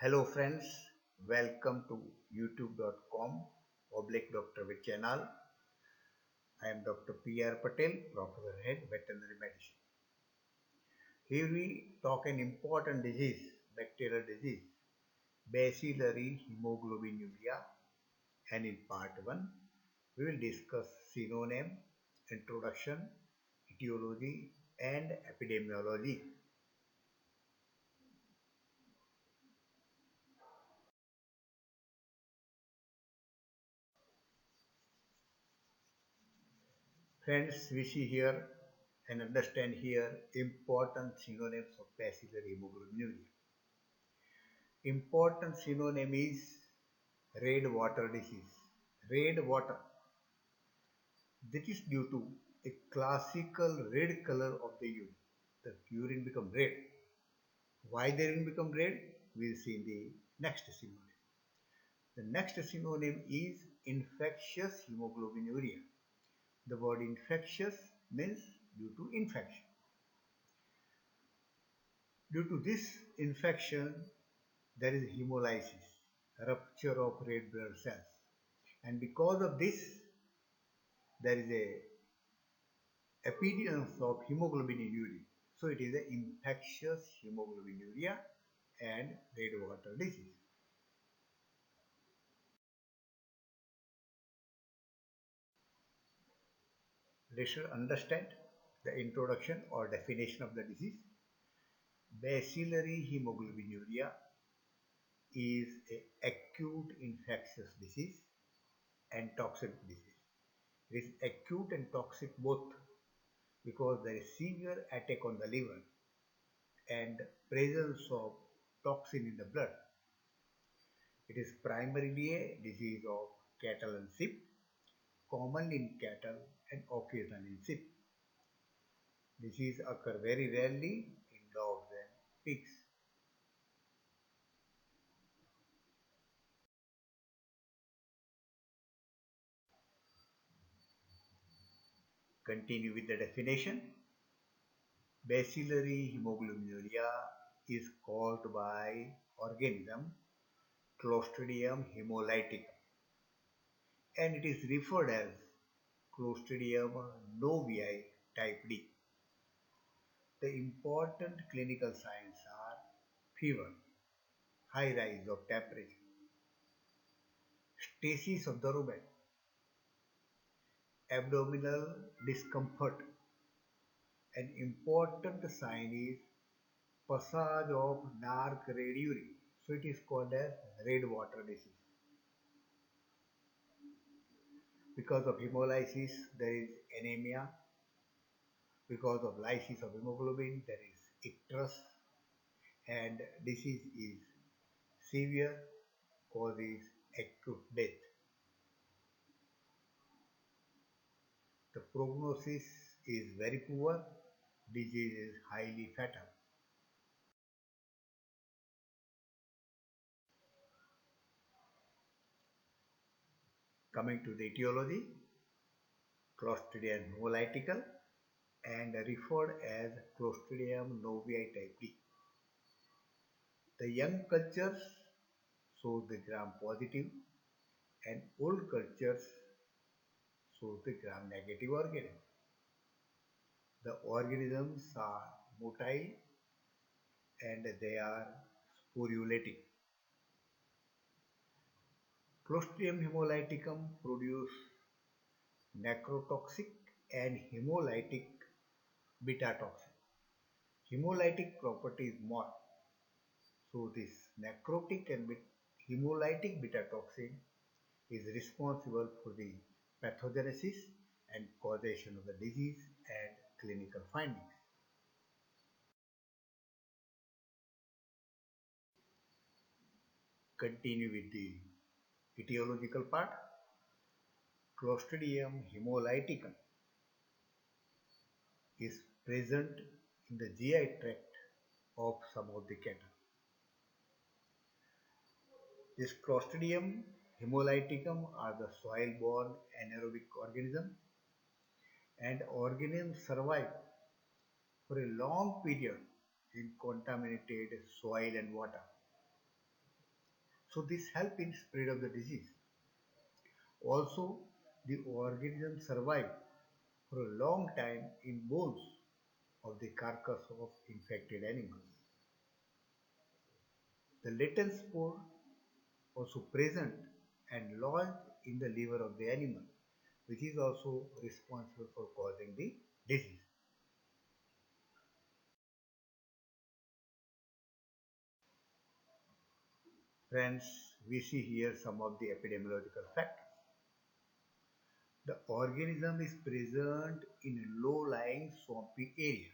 Hello friends, welcome to youtube.com oblique Dr. Vid channel. I am Dr. P.R. Patel, Professor Head Veterinary Medicine. Here we talk an important disease, bacterial disease, bacillary hemoglobinuria, and in part 1 we will discuss synonym, introduction, etiology and epidemiology. Friends, we see here and understand here important synonyms of bacillary hemoglobinuria. Important synonym is red water disease. Red water. This is due to a classical red color of the urine. The urine become red. Why the urine become red? We'll see in the next synonym. The next synonym is infectious hemoglobinuria. The word infectious means due to infection. Due to this infection, there is hemolysis, rupture of red blood cells. And because of this, there is a appearance of hemoglobin in urine. So it is an infectious hemoglobinuria and red water disease. Let's understand the introduction or definition of the disease. Bacillary hemoglobinuria is an acute infectious disease and toxic disease. It is acute and toxic both because there is severe attack on the liver and presence of toxin in the blood. It is primarily a disease of cattle and sheep, commonly in cattle and occasionally in sheep. Disease occur very rarely in dogs and pigs. Continue with the definition. Bacillary hemoglobinuria is caused by organism Clostridium hemolyticum and it is referred as Clostridium novyi type D. The important clinical signs are fever, high rise of temperature, stasis of the rumen, abdominal discomfort. An important sign is passage of dark red urine. So it is called as red water disease. Because of hemolysis, there is anemia. Because of lysis of hemoglobin, there is icterus, and disease is severe, causes acute death. The prognosis is very poor, disease is highly fatal. Coming to the etiology, Clostridium hemolyticum and referred as Clostridium novyi type D. The young cultures shows the gram positive and old cultures shows the gram negative organism. The organisms are motile and they are sporulating. Clostridium hemolyticum produce necrotoxic and hemolytic beta toxin. Hemolytic property is more. So this necrotic and hemolytic beta toxin is responsible for the pathogenesis and causation of the disease and clinical findings. Continue with the etiological part. Clostridium hemolyticum is present in the GI tract of some of the cattle. This Clostridium hemolyticum are the soil-borne anaerobic organism and organisms survive for a long period in contaminated soil and water. So this help in spread of the disease. Also, the organism survive for a long time in bones of the carcass of infected animals. The latent spore also present and lodged in the liver of the animal, which is also responsible for causing the disease. Friends, we see here some of the epidemiological factors. The organism is present in a low-lying swampy area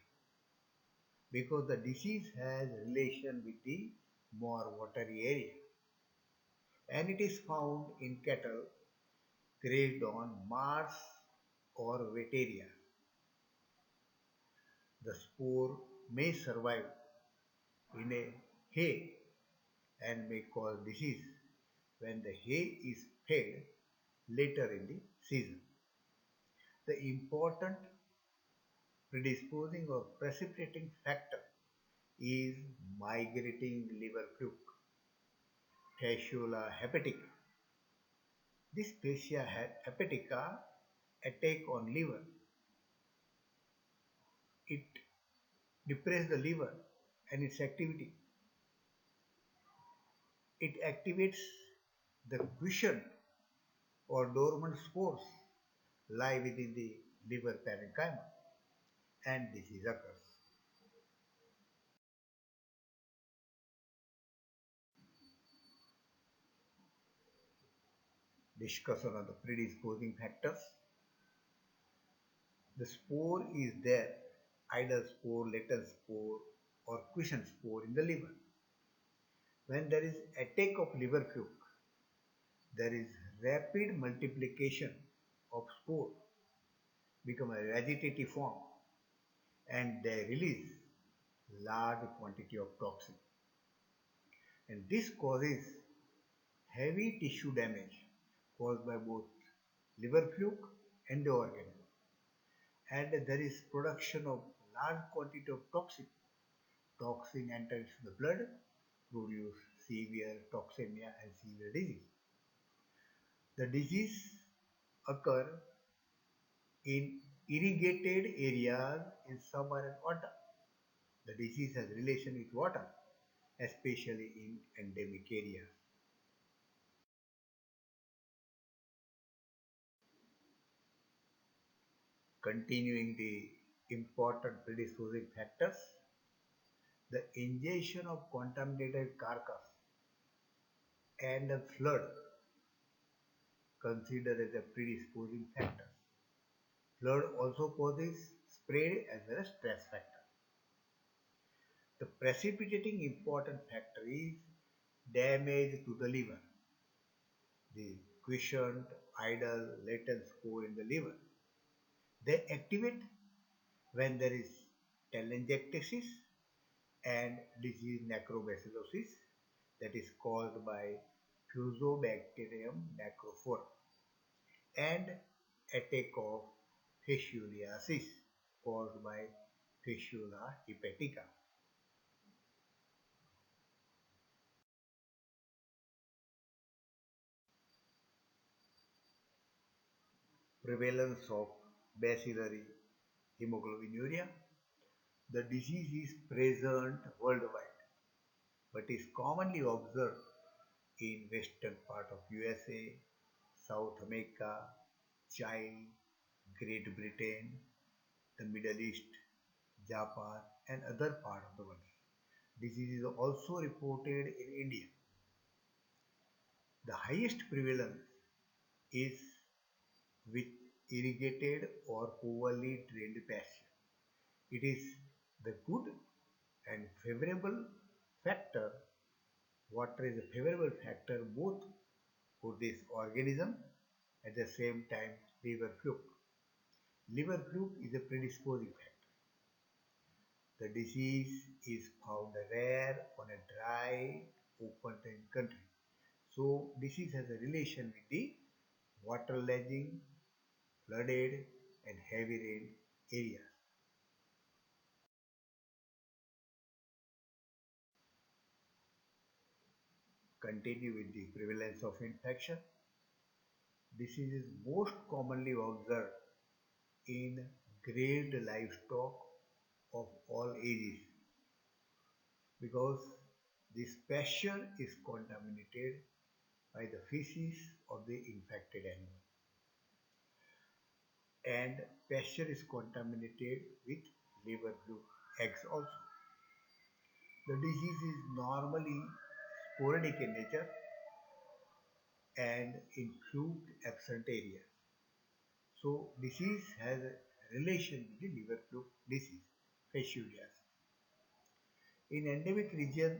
because the disease has relation with the more watery area, and it is found in cattle grazed on marsh or wet area. The spore may survive in a hay and may cause disease when the hay is fed later in the season. The important predisposing or precipitating factor is migrating liver fluke, Fasciola hepatica. This Fascia hepatica attack on liver. It depresses the liver and its activity. It activates the quiescent or dormant spores lie within the liver parenchyma and disease occurs. Discussion on the predisposing factors. The spore is there, idle spore, latent spore, or quiescent spore in the liver. When there is attack of liver fluke, there is rapid multiplication of spore, become a vegetative form, and they release large quantity of toxin. And this causes heavy tissue damage caused by both liver fluke and the organism. And there is production of large quantity of toxin. Toxin enters the blood, produce severe toxemia and severe disease. The disease occur in irrigated areas in summer and autumn. The disease has relation with water, especially in endemic areas. Continuing the important predisposing factors, the ingestion of contaminated carcass and a flood considered as a predisposing factor. Flood also causes spread as well as stress factor. The precipitating important factor is damage to the liver, the quiescent, idle, latent spore in the liver. They activate when there is telangiectasis and disease necrobacillosis that is caused by Fusobacterium necrophorum and attack of fascioliasis caused by Fasciola hepatica. Prevalence of bacillary hemoglobinuria. The disease is present worldwide but is commonly observed in western part of USA, South America, China, Great Britain, the Middle East, Japan and other parts of the world. Disease is also reported in India. The highest prevalence is with irrigated or poorly drained pasture. It is the good and favorable factor. Water is a favorable factor both for this organism at the same time liver fluke. Liver fluke is a predisposing factor. The disease is found rare on a dry, open country. So disease has a relation with the water ledging, flooded and heavy rain areas. continue with the prevalence of infection. Disease is most commonly observed in grazed livestock of all ages because this pasture is contaminated by the feces of the infected animal, and pasture is contaminated with liver flu eggs also. The disease is normally sporadic in nature and in fruit absent areas. So disease has a relation with the liver flu disease, fasciitis. In endemic region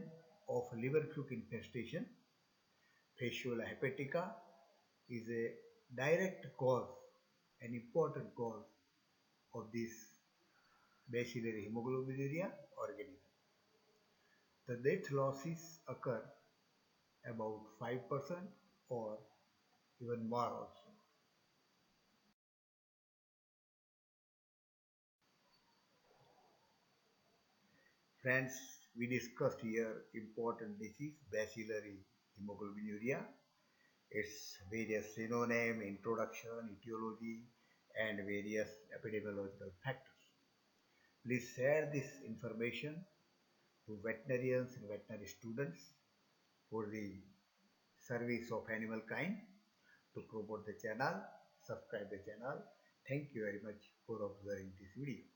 of liver fluke infestation, Fasciola hepatica is a direct cause, an important cause of this bacillary hemoglobinuria organism. The death losses occur about 5% or even more also. Friends, we discussed here important disease, bacillary hemoglobinuria, its various synonym, introduction, etiology, and various epidemiological factors. Please share this information to veterinarians and veterinary students for the service of animal kind. To promote the channel, subscribe the channel. Thank you very much for observing this video.